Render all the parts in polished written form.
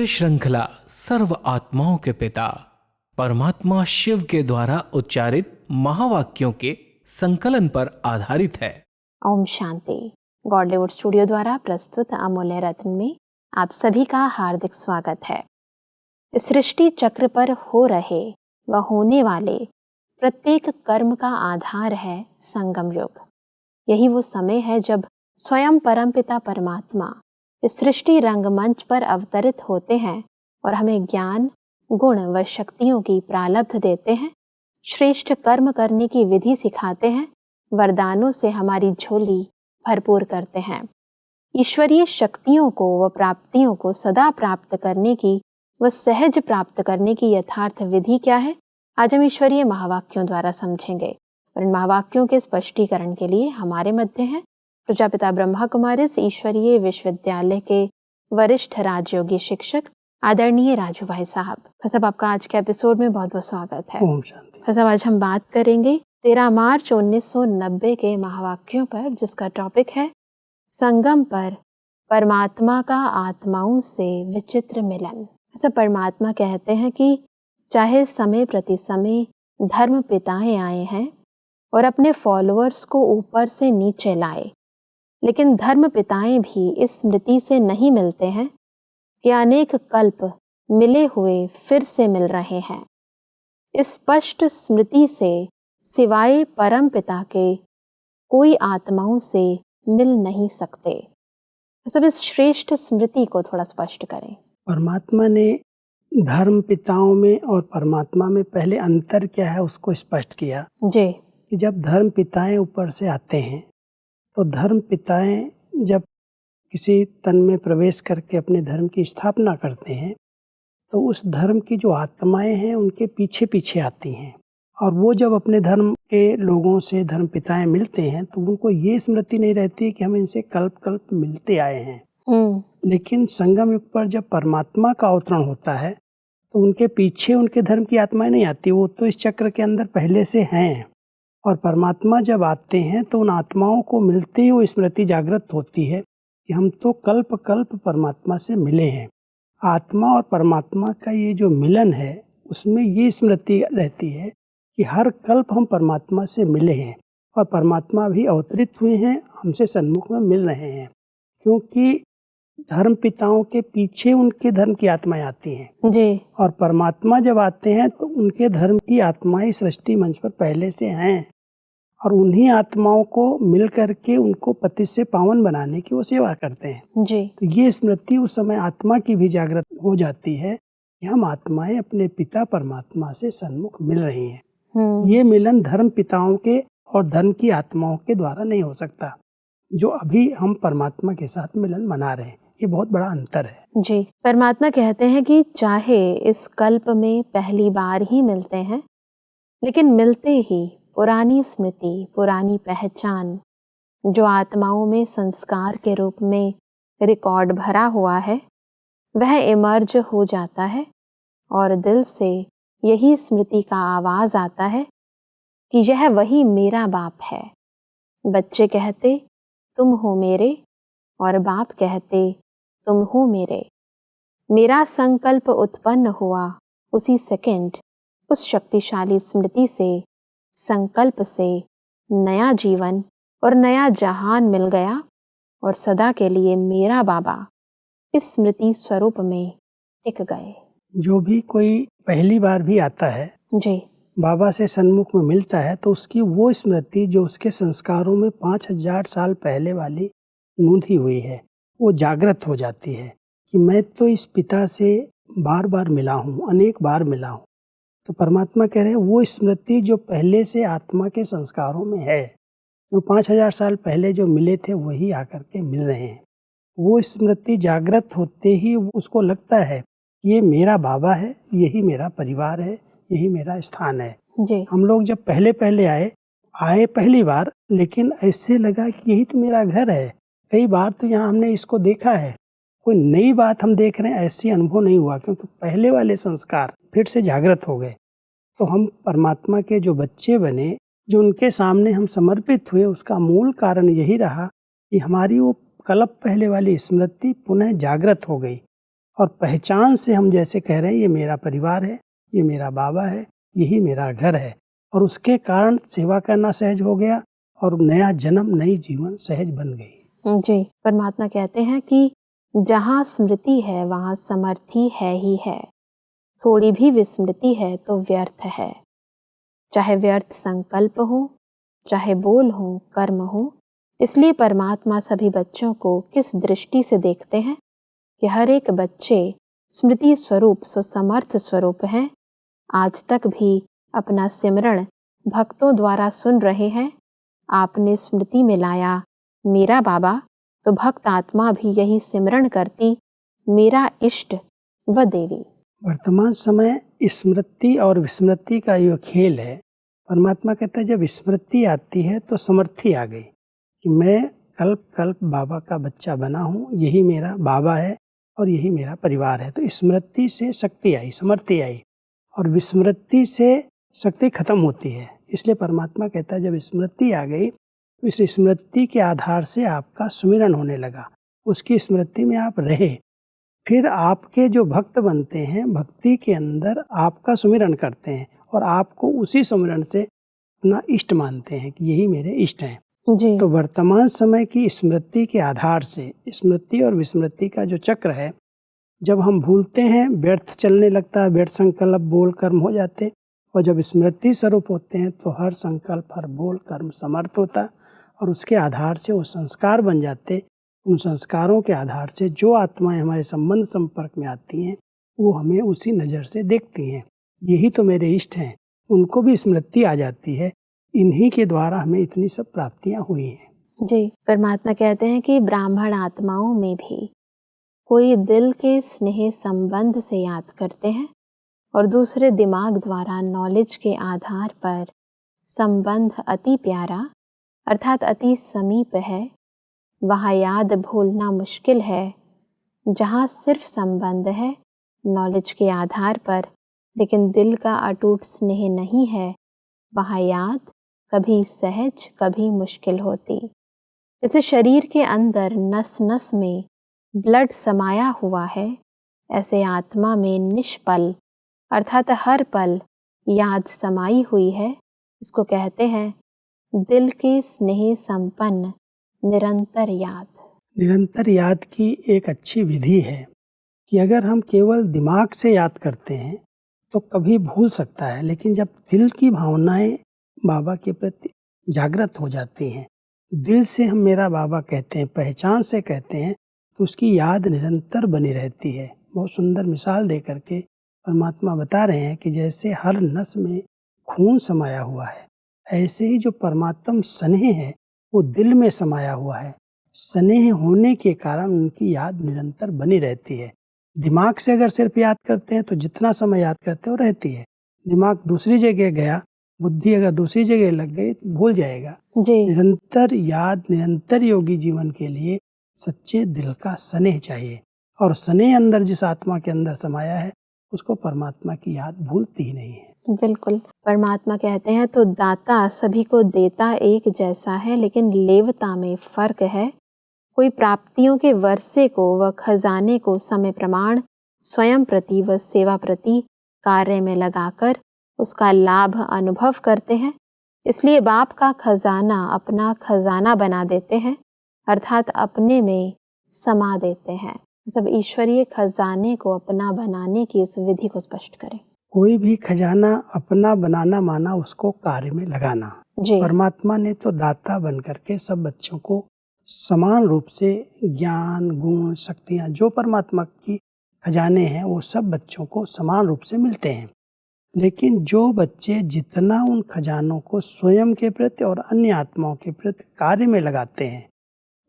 ये श्रृंखला सर्व आत्माओं के पिता परमात्मा शिव के द्वारा उच्चारित महावाक्यों के संकलन पर आधारित है। ओम शांति। गॉडलीवुड स्टूडियो द्वारा प्रस्तुत अमूल्य रत्न में आप सभी का हार्दिक स्वागत है। सृष्टि चक्र पर हो रहे व होने वाले प्रत्येक कर्म का आधार है संगम युग। यही वो समय है जब स्वयं परमपिता परमात्मा इस सृष्टि रंगमंच पर अवतरित होते हैं और हमें ज्ञान, गुण व शक्तियों की प्रारब्ध देते हैं, श्रेष्ठ कर्म करने की विधि सिखाते हैं, वरदानों से हमारी झोली भरपूर करते हैं। ईश्वरीय शक्तियों को व प्राप्तियों को सदा प्राप्त करने की व सहज प्राप्त करने की यथार्थ विधि क्या है, आज हम ईश्वरीय महावाक्यों द्वारा समझेंगे। और इन महावाक्यों के स्पष्टीकरण के लिए हमारे मध्य हैं प्रजापिता ब्रह्मा कुमारिस ईश्वरीय विश्वविद्यालय के वरिष्ठ राजयोगी शिक्षक आदरणीय राजू भाई साहब। आपका आज के एपिसोड में बहुत बहुत स्वागत है। ओम शांति। आज हम बात करेंगे 13 मार्च 1990 के महावाक्यों पर, जिसका टॉपिक है संगम पर परमात्मा का आत्माओं से विचित्र मिलन। परमात्मा कहते हैं कि चाहे समय प्रति समय धर्म पिताएं आए हैं और अपने फॉलोअर्स को ऊपर से नीचे लाए, लेकिन धर्म पिताएं भी इस स्मृति से नहीं मिलते हैं कि अनेक कल्प मिले हुए फिर से मिल रहे हैं। इस स्पष्ट स्मृति से सिवाय परम पिता के कोई आत्माओं से मिल नहीं सकते। इस श्रेष्ठ स्मृति को थोड़ा स्पष्ट करें। परमात्मा ने धर्म पिताओं में और परमात्मा में पहले अंतर क्या है उसको स्पष्ट किया जी। कि जब धर्म पिताएं ऊपर से आते हैं तो धर्म पिताएं जब किसी तन में प्रवेश करके अपने धर्म की स्थापना करते हैं तो उस धर्म की जो आत्माएं हैं उनके पीछे पीछे आती हैं, और वो जब अपने धर्म के लोगों से धर्म पिताएं मिलते हैं तो उनको ये स्मृति नहीं रहती कि हम इनसे कल्प कल्प मिलते आए हैं। लेकिन संगम युग पर जब परमात्मा का अवतरण होता है तो उनके पीछे उनके धर्म की आत्माएं नहीं आती, वो तो इस चक्र के अंदर पहले से हैं। और परमात्मा जब आते हैं तो उन आत्माओं को मिलते ही वो स्मृति जागृत होती है कि हम तो कल्प कल्प परमात्मा से मिले हैं। आत्मा और परमात्मा का ये जो मिलन है उसमें ये स्मृति रहती है कि हर कल्प हम परमात्मा से मिले हैं और परमात्मा भी अवतरित हुए हैं, हमसे सन्मुख में मिल रहे हैं, क्योंकि धर्म पिताओं के पीछे उनके धर्म की आत्माएं आती हैं जी। और परमात्मा जब आते हैं तो उनके धर्म की आत्माएं सृष्टि मंच पर पहले से हैं, और उन्हीं आत्माओं को मिल करके उनको पतित से पावन बनाने की वो सेवा करते हैं जी। तो ये स्मृति उस समय आत्मा की भी जागृत हो जाती है कि हम आत्माएं अपने पिता परमात्मा से सन्मुख मिल रही हैं। ये मिलन धर्म पिताओं के और धर्म की आत्माओं के द्वारा नहीं हो सकता, जो अभी हम परमात्मा के साथ मिलन मना रहे हैं। ये बहुत बड़ा अंतर है जी। परमात्मा कहते हैं कि चाहे इस कल्प में पहली बार ही मिलते हैं, लेकिन मिलते ही पुरानी स्मृति, पुरानी पहचान जो आत्माओं में संस्कार के रूप में रिकॉर्ड भरा हुआ है वह इमर्ज हो जाता है, और दिल से यही स्मृति का आवाज आता है कि यह वही मेरा बाप है। बच्चे कहते तुम हो मेरे, और बाप कहते तुम हो मेरे। मेरा संकल्प उत्पन्न हुआ उसी सेकंड उस शक्तिशाली स्मृति से, संकल्प से नया जीवन और नया जहान मिल गया, और सदा के लिए मेरा बाबा इस स्मृति स्वरूप में टिक गए। जो भी कोई पहली बार भी आता है जी, बाबा से सन्मुख में मिलता है तो उसकी वो स्मृति जो उसके संस्कारों में 5000 साल पहले वाली नूंधी हुई है वो जागृत हो जाती है कि मैं तो इस पिता से बार बार मिला हूँ, अनेक बार मिला हूँ। तो परमात्मा कह रहे हैं वो स्मृति जो पहले से आत्मा के संस्कारों में है, जो 5000 साल पहले जो मिले थे वही आकर के मिल रहे हैं। वो स्मृति जागृत होते ही उसको लगता है कि ये मेरा बाबा है, यही मेरा परिवार है, यही मेरा स्थान है जी। हम लोग जब पहले पहले आए पहली बार, लेकिन ऐसे लगा कि यही तो मेरा घर है, कई बार तो यहाँ हमने इसको देखा है, कोई नई बात हम देख रहे हैं ऐसी अनुभव नहीं हुआ, क्योंकि पहले वाले संस्कार फिर से जागृत हो गए। तो हम परमात्मा के जो बच्चे बने, जो उनके सामने हम समर्पित हुए, उसका मूल कारण यही रहा कि हमारी वो कल्प पहले वाली स्मृति पुनः जागृत हो गई और पहचान से हम जैसे कह रहे हैं ये मेरा परिवार है, ये मेरा बाबा है, यही मेरा घर है, और उसके कारण सेवा करना सहज हो गया और नया जन्म, नई जीवन सहज बन गई। जी, परमात्मा कहते हैं कि जहाँ स्मृति है वहाँ समर्थी है ही है, थोड़ी भी विस्मृति है तो व्यर्थ है। चाहे व्यर्थ संकल्प हो, चाहे बोल हो, कर्म हो। इसलिए परमात्मा सभी बच्चों को किस दृष्टि से देखते हैं कि हर एक बच्चे स्मृति स्वरूप सुसमर्थ स्वरूप हैं। आज तक भी अपना सिमरण भक्तों द्वारा सुन रहे हैं। आपने स्मृति में लाया मेरा बाबा, तो भक्त आत्मा भी यही सिमरण करती, मेरा इष्ट व देवी। वर्तमान समय स्मृति और विस्मृति का ये खेल है। परमात्मा कहता है जब स्मृति आती है तो समर्थी आ गई कि मैं कल्प कल्प बाबा का बच्चा बना हूँ, यही मेरा बाबा है और यही मेरा परिवार है। तो स्मृति से शक्ति आई, समर्थी आई, और विस्मृति से शक्ति खत्म होती है। इसलिए परमात्मा कहता है जब स्मृति आ गई तो इस स्मृति के आधार से आपका सुमिरन होने लगा, उसकी स्मृति में आप रहे, फिर आपके जो भक्त बनते हैं भक्ति के अंदर आपका सुमिरन करते हैं और आपको उसी सुमिरन से अपना इष्ट मानते हैं कि यही मेरे इष्ट हैं। जी। तो वर्तमान समय की स्मृति के आधार से स्मृति और विस्मृति का जो चक्र है, जब हम भूलते हैं व्यर्थ चलने लगता है, व्यर्थ संकल्प बोल कर्म हो जाते, और जब स्मृति स्वरूप होते हैं तो हर संकल्प हर बोल कर्म समर्थ होता और उसके आधार से वो संस्कार बन जाते। उन संस्कारों के आधार से जो आत्माएं हमारे संबंध संपर्क में आती हैं वो हमें उसी नज़र से देखती हैं, यही तो मेरे इष्ट हैं, उनको भी स्मृति आ जाती है। इन्हीं के द्वारा हमें इतनी सब प्राप्तियां हुई हैं। जी, परमात्मा कहते हैं कि ब्राह्मण आत्माओं में भी कोई दिल के स्नेह संबंध से याद करते हैं और दूसरे दिमाग द्वारा नॉलेज के आधार पर संबंध अति प्यारा अर्थात अति समीप है। वहाँ याद भूलना मुश्किल है। जहाँ सिर्फ संबंध है नॉलेज के आधार पर, लेकिन दिल का अटूट स्नेह नहीं है, वहाँ याद कभी सहज कभी मुश्किल होती। जैसे शरीर के अंदर नस नस में ब्लड समाया हुआ है, ऐसे आत्मा में निष्पल अर्थात हर पल याद समाई हुई है। इसको कहते हैं दिल के स्नेह संपन्न निरंतर याद। निरंतर याद की एक अच्छी विधि है कि अगर हम केवल दिमाग से याद करते हैं तो कभी भूल सकता है, लेकिन जब दिल की भावनाएं बाबा के प्रति जागृत हो जाती हैं, दिल से हम मेरा बाबा कहते हैं, पहचान से कहते हैं, तो उसकी याद निरंतर बनी रहती है। बहुत सुंदर मिसाल दे करके परमात्मा बता रहे हैं कि जैसे हर नस में खून समाया हुआ है, ऐसे ही जो परमात्म स्नेह है वो दिल में समाया हुआ है। स्नेह होने के कारण उनकी याद निरंतर बनी रहती है। दिमाग से अगर सिर्फ याद करते हैं तो जितना समय याद करते हैं वो रहती है। दिमाग दूसरी जगह गया, बुद्धि अगर दूसरी जगह लग गई तो भूल जाएगा। जी। निरंतर याद, निरंतर योगी जीवन के लिए सच्चे दिल का स्नेह चाहिए, और स्नेह अंदर जिस आत्मा के अंदर समाया है उसको परमात्मा की याद भूलती ही नहीं है। बिल्कुल, परमात्मा कहते हैं तो दाता सभी को देता एक जैसा है, लेकिन लेवता में फर्क है। कोई प्राप्तियों के वर्षे को व खजाने को समय प्रमाण स्वयं प्रति व सेवा प्रति कार्य में लगाकर उसका लाभ अनुभव करते हैं। इसलिए बाप का खजाना अपना खजाना बना देते हैं, अर्थात अपने में समा देते हैं। सब ईश्वरीय खजाने को अपना बनाने की इस विधि को स्पष्ट करें। कोई भी खजाना अपना बनाना माना उसको कार्य में लगाना। जी। परमात्मा ने तो दाता बन करके सब बच्चों को समान रूप से ज्ञान, गुण, शक्तियाँ जो परमात्मा की खजाने हैं वो सब बच्चों को समान रूप से मिलते हैं। लेकिन जो बच्चे जितना उन खजानों को स्वयं के प्रति और अन्य आत्माओं के प्रति कार्य में लगाते हैं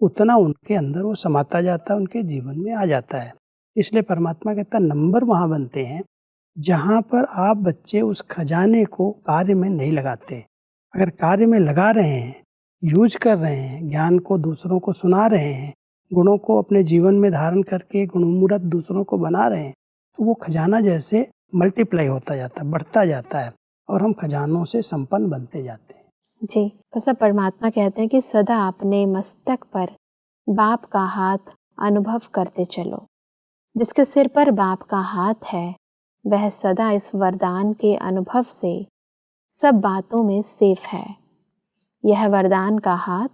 उतना उनके अंदर वो समाता जाता है, उनके जीवन में आ जाता है। इसलिए परमात्मा कहता है नंबर वहाँ बनते हैं जहाँ पर आप बच्चे उस खजाने को कार्य में नहीं लगाते। अगर कार्य में लगा रहे हैं, यूज कर रहे हैं, ज्ञान को दूसरों को सुना रहे हैं, गुणों को अपने जीवन में धारण करके गुणमूर्त दूसरों को बना रहे हैं, तो वो खजाना जैसे मल्टीप्लाई होता जाता है, बढ़ता जाता है और हम खजानों से संपन्न बनते जाते हैं। जी, तो सब परमात्मा कहते हैं कि सदा अपने मस्तक पर बाप का हाथ अनुभव करते चलो। जिसके सिर पर बाप का हाथ है वह सदा इस वरदान के अनुभव से सब बातों में सेफ है। यह वरदान का हाथ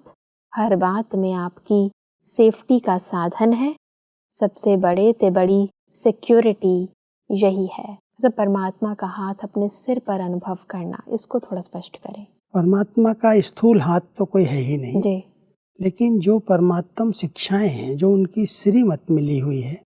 हर बात में आपकी सेफ्टी का साधन है। सबसे बड़े ते बड़ी सिक्योरिटी यही है। जब परमात्मा का हाथ अपने सिर पर अनुभव करना, इसको थोड़ा स्पष्ट करें। परमात्मा का स्थूल हाथ तो कोई है ही नहीं जी। लेकिन जो परमात्म शिक्षाएं हैं, जो उनकी श्रीमत मिली हुई है,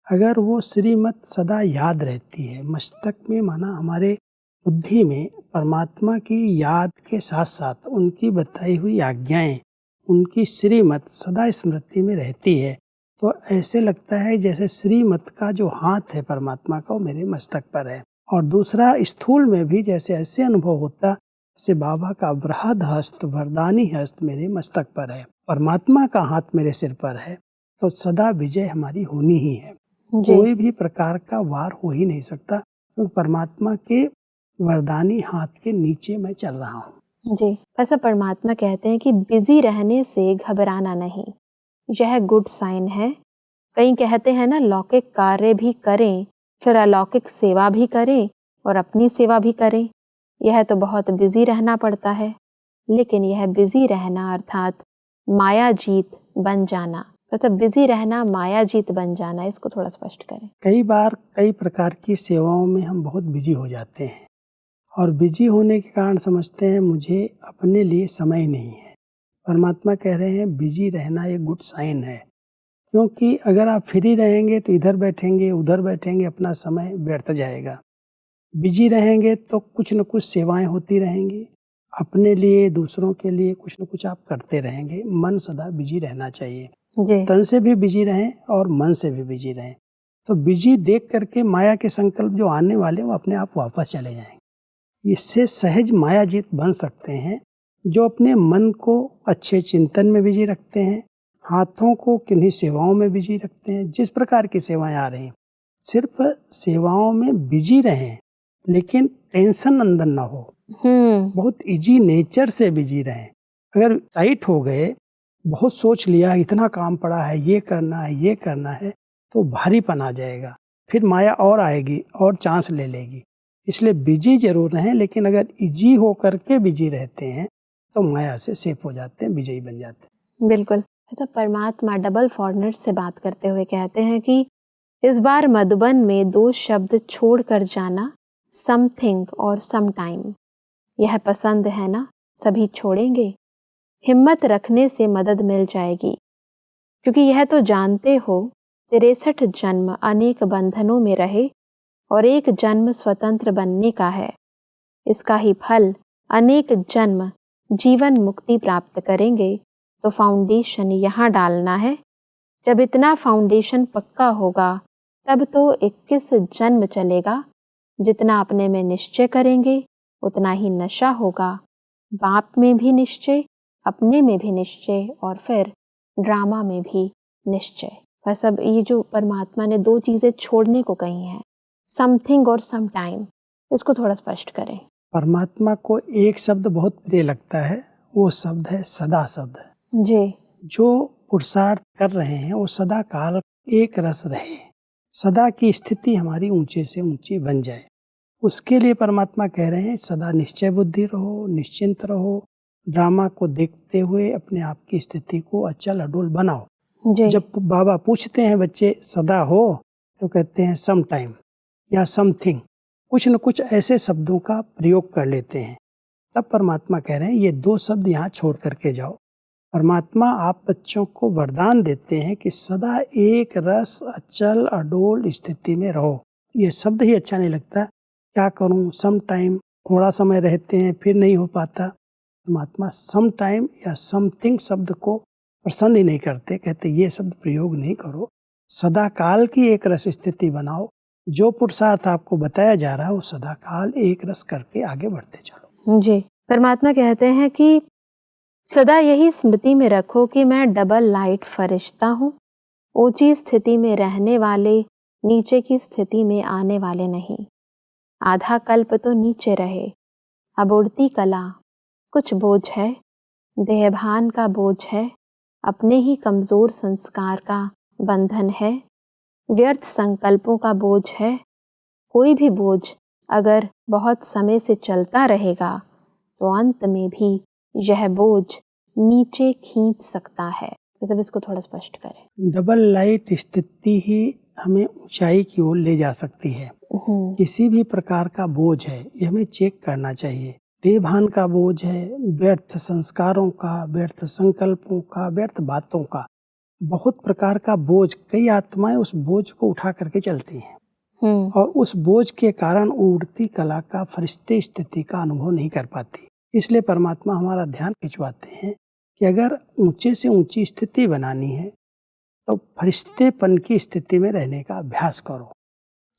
अगर वो श्रीमत सदा याद रहती है मस्तक में, माना हमारे बुद्धि में परमात्मा की याद के साथ साथ उनकी बताई हुई आज्ञाएं, उनकी श्रीमत सदा स्मृति में रहती है, तो ऐसे लगता है जैसे श्रीमत का जो हाथ है परमात्मा का वो मेरे मस्तक पर है। और दूसरा, स्थूल में भी जैसे ऐसे अनुभव होता जैसे बाबा का बृहद हस्त, वरदानी हस्त मेरे मस्तक पर है, परमात्मा का हाथ मेरे सिर पर है, तो सदा विजय हमारी होनी ही है। कोई भी प्रकार का वार हो ही नहीं सकता, क्योंकि परमात्मा के वरदानी हाथ के नीचे मैं चल रहा हूँ। जी, ऐसा परमात्मा कहते हैं कि बिजी रहने से घबराना नहीं, यह गुड साइन है। कई कहते हैं ना, लौकिक कार्य भी करें फिर अलौकिक सेवा भी करें और अपनी सेवा भी करें। यह तो बहुत बिजी रहना पड़ता है, लेकिन यह बिजी रहना अर्थात माया जीत बन जाना, मतलब बिजी रहना माया जीत बन जाना, इसको थोड़ा स्पष्ट करें। कई बार कई प्रकार की सेवाओं में हम बहुत बिजी हो जाते हैं और बिजी होने के कारण समझते हैं मुझे अपने लिए समय नहीं है। परमात्मा कह रहे हैं बिजी रहना एक गुड साइन है, क्योंकि अगर आप फ्री रहेंगे तो इधर बैठेंगे उधर बैठेंगे, अपना समय व्यर्थ जाएगा। बिजी रहेंगे तो कुछ न कुछ सेवाएं होती रहेंगी, अपने लिए दूसरों के लिए कुछ न कुछ आप करते रहेंगे। मन सदा बिजी रहना चाहिए, तन से भी बिजी रहें और मन से भी बिजी रहें। तो बिजी देख करके माया के संकल्प जो आने वाले वो अपने आप वापस चले जाएंगे। इससे सहज माया जीत बन सकते हैं जो अपने मन को अच्छे चिंतन में बिजी रखते हैं, हाथों को किन्हीं सेवाओं में बिजी रखते हैं। जिस प्रकार की सेवाएं आ रही, सिर्फ सेवाओं में बिजी रहें, लेकिन टेंशन अंदर ना हो, बहुत इजी नेचर से बिजी रहें। अगर टाइट हो गए, बहुत सोच लिया, इतना काम पड़ा है, ये करना है ये करना है, तो भारीपन आ जाएगा, फिर माया और आएगी और चांस ले लेगी। इसलिए बिजी जरूर रहें, लेकिन अगर इजी हो करके बिजी रहते हैं तो माया से सेफ हो जाते हैं, विजयी बन जाते हैं। बिल्कुल। ऐसा परमात्मा डबल फॉरनर से बात करते हुए कहते हैं कि इस बार मधुबन में 2 शब्द छोड़ कर जाना, समथिंग और सम टाइम। यह पसंद है ना, सभी छोड़ेंगे। हिम्मत रखने से मदद मिल जाएगी, क्योंकि यह तो जानते हो 63 जन्म अनेक बंधनों में रहे और एक जन्म स्वतंत्र बनने का है। इसका ही फल अनेक जन्म जीवन मुक्ति प्राप्त करेंगे। तो फाउंडेशन यहाँ डालना है। जब इतना फाउंडेशन पक्का होगा तब तो 21 जन्म चलेगा। जितना अपने में निश्चय करेंगे उतना ही नशा होगा। बाप में भी निश्चय, अपने में भी निश्चय और फिर ड्रामा में भी निश्चय। बस अब ये जो परमात्मा ने 2 चीज़ें छोड़ने को कही हैं, समथिंग और सम टाइम, इसको थोड़ा स्पष्ट करें। परमात्मा को एक शब्द बहुत प्रिय लगता है, वो शब्द है सदा शब्द। जी। जो पुरुषार्थ कर रहे हैं वो सदा काल एक रस रहे, सदा की स्थिति हमारी ऊंचे से ऊंची बन जाए, उसके लिए परमात्मा कह रहे हैं सदा निश्चय बुद्धि रहो, निश्चिंत रहो, ड्रामा को देखते हुए अपने आप की स्थिति को अचल अडोल बनाओ। जब बाबा पूछते हैं बच्चे सदा हो, तो कहते हैं सम टाइम या समथिंग, कुछ न कुछ ऐसे शब्दों का प्रयोग कर लेते हैं। तब परमात्मा कह रहे हैं ये 2 शब्द यहाँ छोड़ करके जाओ। परमात्मा आप बच्चों को वरदान देते हैं कि सदा एक रस अचल अडोल स्थिति में रहो। ये शब्द ही अच्छा नहीं लगता, क्या करूं, सम टाइम, थोड़ा समय रहते हैं फिर नहीं हो पाता। परमात्मा सम टाइम या समथिंग शब्द को पसंद ही नहीं करते, कहते ये शब्द प्रयोग नहीं करो, सदा काल की एक रस स्थिति बनाओ। जो पुरुषार्थ आपको बताया जा रहा है वो सदा काल एक रस करके आगे बढ़ते चलो। जी, परमात्मा कहते हैं कि सदा यही स्मृति में रखो कि मैं डबल लाइट फरिश्ता हूँ। ऊंची स्थिति में रहने वाले नीचे की स्थिति में आने वाले नहीं। आधा कल्प तो नीचे रहे, अब उड़ती कला कुछ बोझ है, देहभान का बोझ है, अपने ही कमजोर संस्कार का बंधन है। व्यर्थ संकल्पों का बोझ है। कोई भी बोझ अगर बहुत समय से चलता रहेगा तो अंत में भी यह बोझ नीचे खींच सकता है। मतलब इसको थोड़ा स्पष्ट करें। डबल लाइट स्थिति ही हमें ऊंचाई की ओर ले जा सकती है। किसी भी प्रकार का बोझ है ये हमें चेक करना चाहिए। देहभान का बोझ है, व्यर्थ संस्कारों का, व्यर्थ संकल्पों का, व्यर्थ बातों का, बहुत प्रकार का बोझ। कई आत्माएं उस बोझ को उठा करके चलती हैं और उस बोझ के कारण उड़ती कला का फरिश्ते स्थिति का अनुभव नहीं कर पाती। इसलिए परमात्मा हमारा ध्यान खिंचवाते हैं कि अगर ऊंचे से ऊंची स्थिति बनानी है तो फरिश्तेपन की स्थिति में रहने का अभ्यास करो।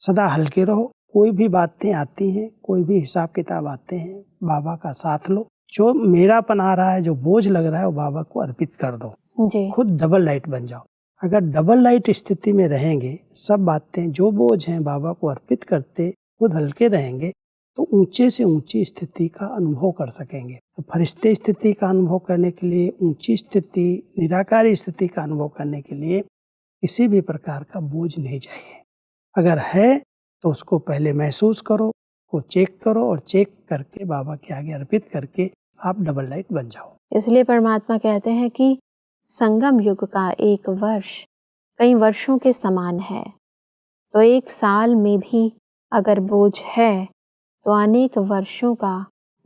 सदा हल्के रहो। कोई भी बातें आती हैं, कोई भी हिसाब किताब आते हैं, बाबा का साथ लो। जो मेरापन आ रहा है, जो बोझ लग रहा है, वो बाबा को अर्पित कर दो जी। खुद डबल लाइट बन जाओ। अगर डबल लाइट स्थिति में रहेंगे, सब बातें जो बोझ हैं बाबा को अर्पित करते खुद हल्के रहेंगे तो ऊंचे से ऊंची स्थिति का अनुभव कर सकेंगे। तो फरिश्ते स्थिति का अनुभव करने के लिए, ऊंची स्थिति, निराकारी स्थिति का अनुभव करने के लिए किसी भी प्रकार का बोझ नहीं चाहिए। अगर है तो उसको पहले महसूस करो, को चेक करो और चेक करके बाबा के आगे अर्पित करके आप डबल लाइट बन जाओ। इसलिए परमात्मा कहते हैं कि संगम युग का एक वर्ष कई वर्षों के समान है। तो एक साल में भी अगर बोझ है तो अनेक वर्षों का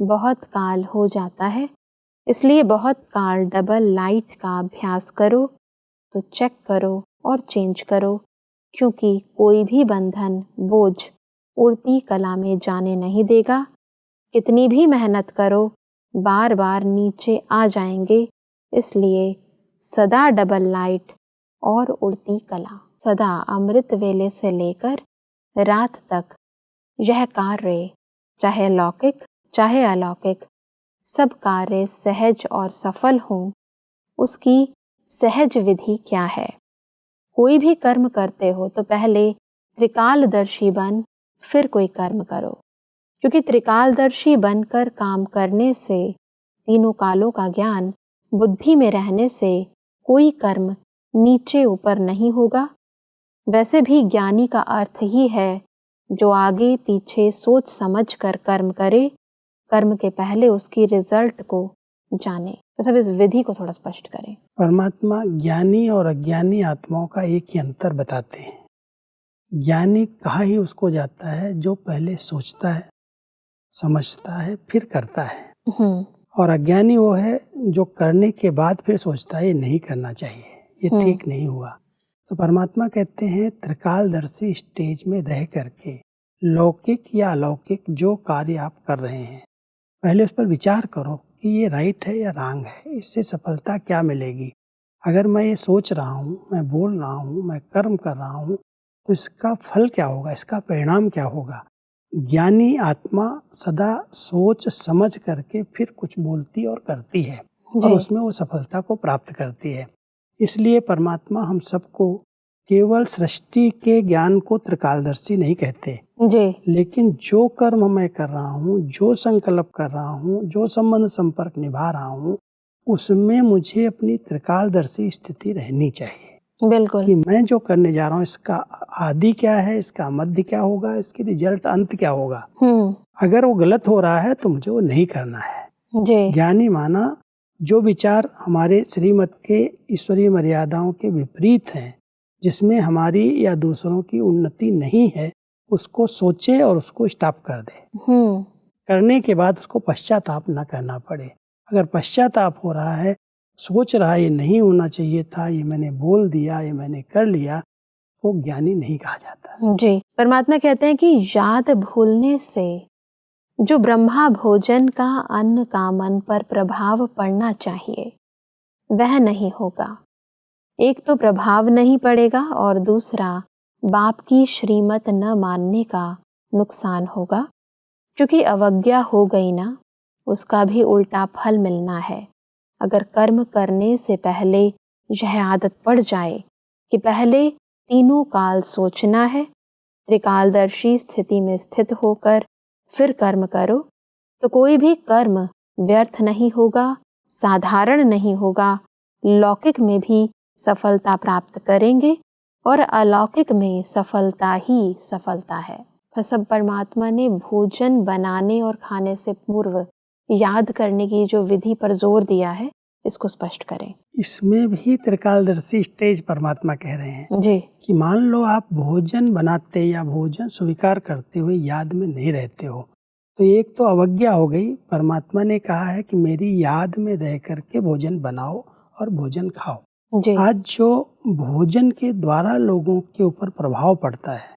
बहुत काल हो जाता है। इसलिए बहुत काल डबल लाइट का अभ्यास करो, तो चेक करो और चेंज करो, क्योंकि कोई भी बंधन, बोझ उड़ती कला में जाने नहीं देगा। कितनी भी मेहनत करो, बार बार नीचे आ जाएंगे। इसलिए सदा डबल लाइट और उड़ती कला, सदा अमृत वेले से लेकर रात तक यह कार्य, चाहे लौकिक चाहे अलौकिक, सब कार्य सहज और सफल हों। उसकी सहज विधि क्या है? कोई भी कर्म करते हो तो पहले त्रिकालदर्शी बन, फिर कोई कर्म करो, क्योंकि त्रिकालदर्शी बनकर काम करने से, तीनों कालों का ज्ञान बुद्धि में रहने से कोई कर्म नीचे ऊपर नहीं होगा। वैसे भी ज्ञानी का अर्थ ही है जो आगे पीछे सोच समझ कर कर्म करे, कर्म के पहले उसकी रिजल्ट को जाने। मतलब इस विधि को थोड़ा स्पष्ट करें। परमात्मा ज्ञानी और अज्ञानी आत्माओं का एक ही अंतर बताते हैं। ज्ञानी कहा ही उसको जाता है जो पहले सोचता है, समझता है, फिर करता है। और अज्ञानी वो है जो करने के बाद फिर सोचता है ये नहीं करना चाहिए, ये ठीक नहीं हुआ। तो परमात्मा कहते हैं त्रिकालदर्शी स्टेज में रह करके लौकिक या अलौकिक जो कार्य आप कर रहे हैं पहले उस पर विचार करो कि ये राइट है या रॉन्ग है, इससे सफलता क्या मिलेगी। अगर मैं ये सोच रहा हूँ, मैं बोल रहा हूँ, मैं कर्म कर रहा हूँ तो इसका फल क्या होगा, इसका परिणाम क्या होगा। ज्ञानी आत्मा सदा सोच समझ करके फिर कुछ बोलती और करती है और उसमें वो सफलता को प्राप्त करती है। इसलिए परमात्मा हम सबको केवल सृष्टि के ज्ञान को त्रिकालदर्शी नहीं कहते जी। लेकिन जो कर्म मैं कर रहा हूँ, जो संकल्प कर रहा हूँ, जो संबंध संपर्क निभा रहा हूँ, उसमें मुझे अपनी त्रिकालदर्शी स्थिति रहनी चाहिए। बिल्कुल। कि मैं जो करने जा रहा हूँ इसका आदि क्या है, इसका मध्य क्या होगा, इसकी रिजल्ट अंत क्या होगा। अगर वो गलत हो रहा है तो मुझे वो नहीं करना है। जी। ज्ञानी माना जो विचार हमारे श्रीमत के ईश्वरीय मर्यादाओं के विपरीत हैं, जिसमें हमारी या दूसरों की उन्नति नहीं है, उसको सोचे और उसको स्टॉप कर दे। करने के बाद उसको पश्चाताप न करना पड़े। अगर पश्चाताप हो रहा है, सोच रहा है ये नहीं होना चाहिए था, ये मैंने बोल दिया, ये मैंने कर लिया, वो ज्ञानी नहीं कहा जाता। जी। परमात्मा कहते हैं कि याद भूलने से जो ब्रह्मा भोजन का अन्न का मन पर प्रभाव पड़ना चाहिए वह नहीं होगा। एक तो प्रभाव नहीं पड़ेगा और दूसरा बाप की श्रीमत न मानने का नुकसान होगा, क्योंकि अवज्ञा हो गई ना, उसका भी उल्टा फल मिलना है। अगर कर्म करने से पहले यह आदत पड़ जाए कि पहले तीनों काल सोचना है, त्रिकालदर्शी स्थिति में स्थित होकर फिर कर्म करो, तो कोई भी कर्म व्यर्थ नहीं होगा, साधारण नहीं होगा, लौकिक में भी सफलता प्राप्त करेंगे और अलौकिक में सफलता ही सफलता है। सब परमात्मा ने भोजन बनाने और खाने से पूर्व याद करने की जो विधि पर जोर दिया है, इसको स्पष्ट करें। इसमें भी त्रिकालदर्शी स्टेज परमात्मा कह रहे हैं जी। कि मान लो आप भोजन बनाते या भोजन स्वीकार करते हुए याद में नहीं रहते हो, तो एक तो अवज्ञा हो गई। परमात्मा ने कहा है कि मेरी याद में रह करके भोजन बनाओ और भोजन खाओ। जी। आज जो भोजन के द्वारा लोगों के ऊपर प्रभाव पड़ता है,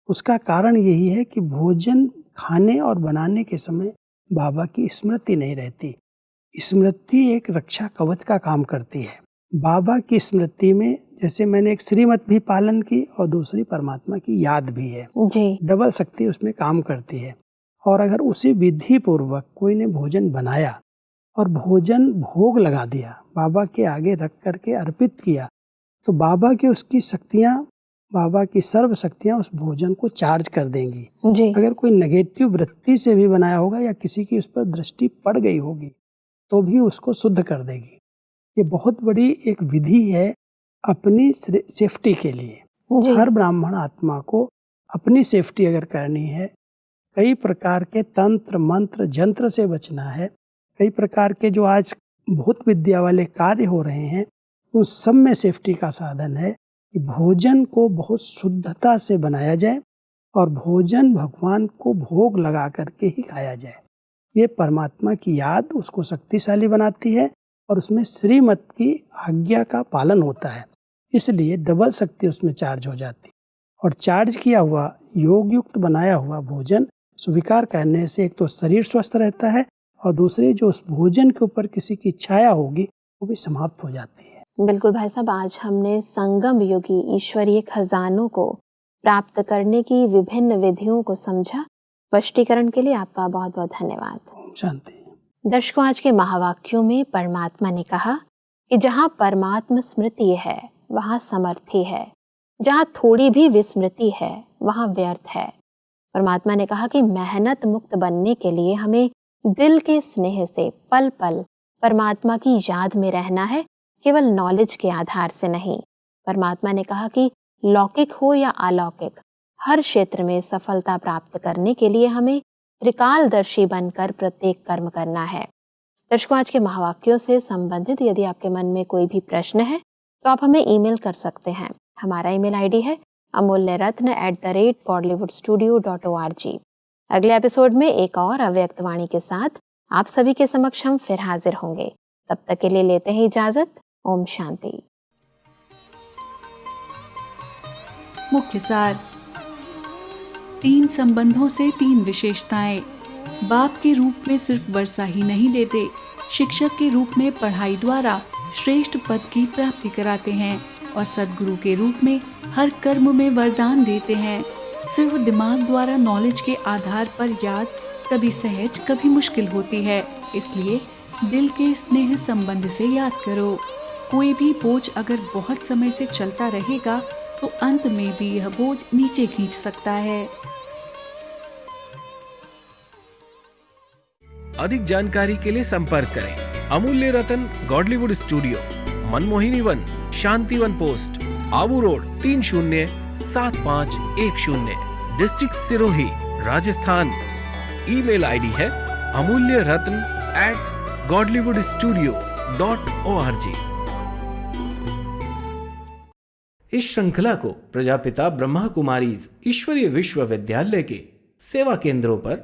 उसका कारण यही है कि भोजन खाने और बनाने के समय बाबा की स्मृति नहीं रहती। स्मृति एक रक्षा कवच का काम करती है। बाबा की स्मृति में जैसे मैंने एक श्रीमत भी पालन की और दूसरी परमात्मा की याद भी है। जी। डबल शक्ति उसमें काम करती है। और अगर उसी विधि पूर्वक कोई ने भोजन बनाया और भोजन भोग लगा दिया, बाबा के आगे रख करके अर्पित किया, तो बाबा की उसकी शक्तियाँ, बाबा की सर्व शक्तियाँ उस भोजन को चार्ज कर देंगी। जी। अगर कोई नेगेटिव वृत्ति से भी बनाया होगा या किसी की उस पर दृष्टि पड़ गई होगी, तो भी उसको शुद्ध कर देगी। ये बहुत बड़ी एक विधि है अपनी सेफ्टी के लिए। जी। हर ब्राह्मण आत्मा को अपनी सेफ्टी अगर करनी है, कई प्रकार के तंत्र मंत्र जंत्र से बचना है, कई प्रकार के जो आज भूत विद्या वाले कार्य हो रहे हैं, उन सब में सेफ्टी का साधन है कि भोजन को बहुत शुद्धता से बनाया जाए और भोजन भगवान को भोग लगा करके ही खाया जाए। ये परमात्मा की याद उसको शक्तिशाली बनाती है और उसमें श्रीमत की आज्ञा का पालन होता है, इसलिए डबल शक्ति उसमें चार्ज हो जाती है। और चार्ज किया हुआ योग युक्त बनाया हुआ भोजन स्वीकार करने से एक तो शरीर स्वस्थ रहता है और दूसरी जो उस भोजन के ऊपर किसी की छाया होगी वो भी समाप्त हो जाती है। बिल्कुल भाई साहब, आज हमने संगम युगी ईश्वरीय खजानों को प्राप्त करने की विभिन्न विधियों को समझा। स्पष्टीकरण के लिए आपका बहुत बहुत धन्यवाद। शांति। दर्शकों, आज के महावाक्यों में परमात्मा ने कहा कि जहाँ परमात्मा स्मृति है वहाँ समर्थी है, जहाँ थोड़ी भी विस्मृति है वहाँ व्यर्थ है। परमात्मा ने कहा कि मेहनत मुक्त बनने के लिए हमें दिल के स्नेह से पल पल परमात्मा की याद में रहना है, केवल नॉलेज के आधार से नहीं। परमात्मा ने कहा कि लौकिक हो या अलौकिक, हर क्षेत्र में सफलता प्राप्त करने के लिए हमें त्रिकालदर्शी बनकर प्रत्येक कर्म करना है। दर्शकों, आज के महावाक्यों से संबंधित यदि आपके मन में कोई भी प्रश्न है तो आप हमें ईमेल कर सकते हैं। हमारा ईमेल आईडी है amulyaratna@bollywoodstudio.org। अगले एपिसोड में एक और अव्यक्त वाणी के साथ आप सभी के समक्ष हम फिर हाजिर होंगे। तब तक के लिए लेते हैं इजाजत। ओम शांति। मुख्य सार। 3 संबंधों से 3 विशेषताएं। बाप के रूप में सिर्फ वर्षा ही नहीं देते, शिक्षक के रूप में पढ़ाई द्वारा श्रेष्ठ पद की प्राप्ति कराते हैं और सद्गुरु के रूप में हर कर्म में वरदान देते हैं। सिर्फ दिमाग द्वारा नॉलेज के आधार पर याद कभी सहज कभी मुश्किल होती है, इसलिए दिल के स्नेह संबंध से याद करो। कोई भी बोझ अगर बहुत समय से चलता रहेगा तो अंत में भी यह बोझ नीचे खींच सकता है। अधिक जानकारी के लिए संपर्क करें अमूल्य रतन गॉडलीवुड स्टूडियो, मनमोहिनी वन, Shantivan post, Abu Road 307510, district Sirohi, Rajasthan. Email ID है amulyaratn@godlywoodstudio.org। इस श्रृंखला को प्रजापिता ब्रह्मा कुमारीज ईश्वरीय विश्वविद्यालय के सेवा केंद्रों पर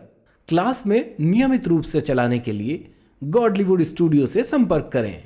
क्लास में नियमित रूप से चलाने के लिए गॉडलीवुड स्टूडियो से संपर्क करें।